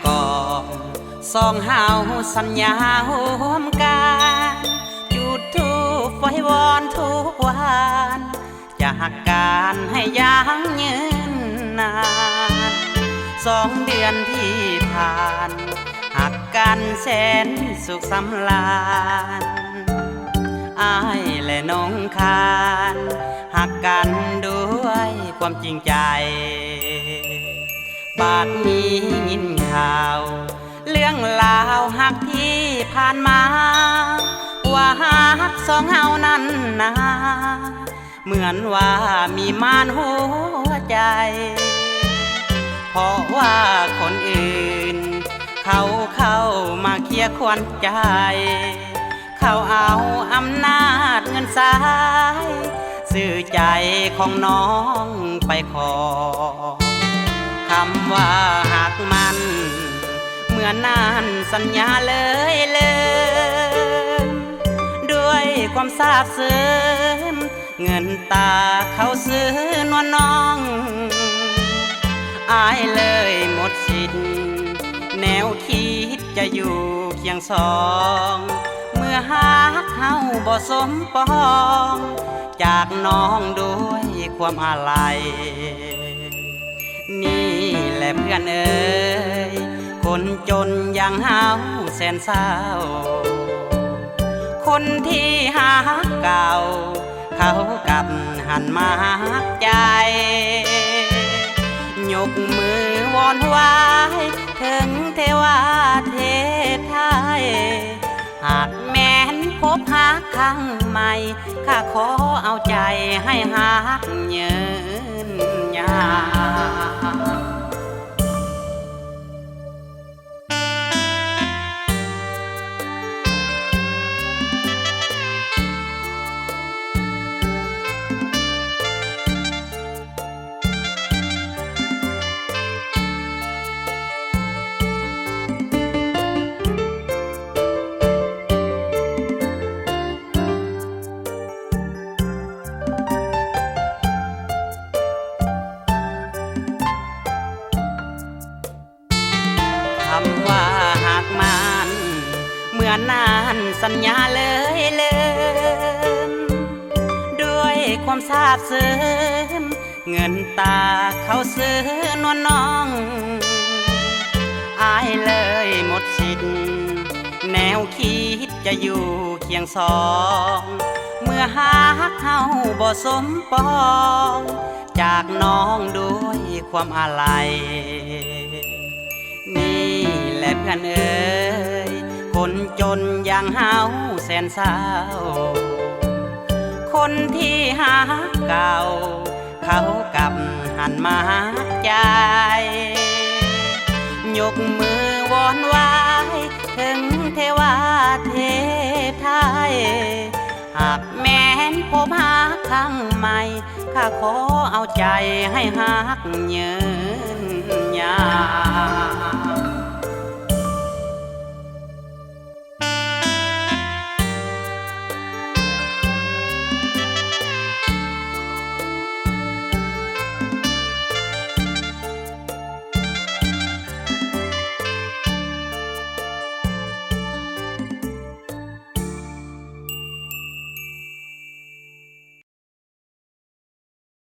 ก่อนสองเฮาสัญญาร่วมกันจุดธูปไว้วอนทุกวันจะหักการให้ยังยืนนาน2 เดือนที่ผ่านหักกันแสนสุขสำราญอ้ายและน้องคานหักกันด้วยความจริงใจบาดนี้ยินข่าวเรื่องราวหักที่ผ่านมาว่าหักสองเฮานั้นนะเหมือนว่ามีมารหัวใจเพราะว่าคนอื่นเขามาเคลียร์ควรใจเขาเอาอำนาจเงินสายซื้อใจของน้องไปขอคำว่าหักมันเมื่อนานสัญญาเลยด้วยความซาบซึ้งเงินตาเขาซื้อนวลน้องอายเลยหมดสิทธิ์แนวคิดจะอยู่เคียงสองเมื่อหักเฮาบ่สมปองจากน้องด้วยความอาลัยนี่แหละเพื่อนเอ๋ยคนจนอย่างเฮาแสนเศร้าคนที่หักเก่าเขากลับหันมาหักใจยกมือวอนไหว้ถึงเทวาเทพไทยหากแม้นพบหักครั้งใหม่ข้าขอเอาใจให้หักยืนยาวคำว่าหักมันเมื่อนานสัญญาเลยด้วยความซาบซึ้งเงินตาเขาซื้อนวลน้องอายเลยหมดสิทธิ์แนวคิดจะอยู่เคียงสองเมื่อหักเฮาบ่สมปองจากน้องด้วยความอาลัยนี่แหละเพื่อนเอ๋ยคนจนอย่างเฮาแสนเศร้าคนที่หักเก่าเขากลับหันมาหักใจยกมือวอนไหว้ถึงเทวาเทพไทยหากแม้นพบหักครั้งใหม่ข้าขอเอาใจให้หักยืนยาว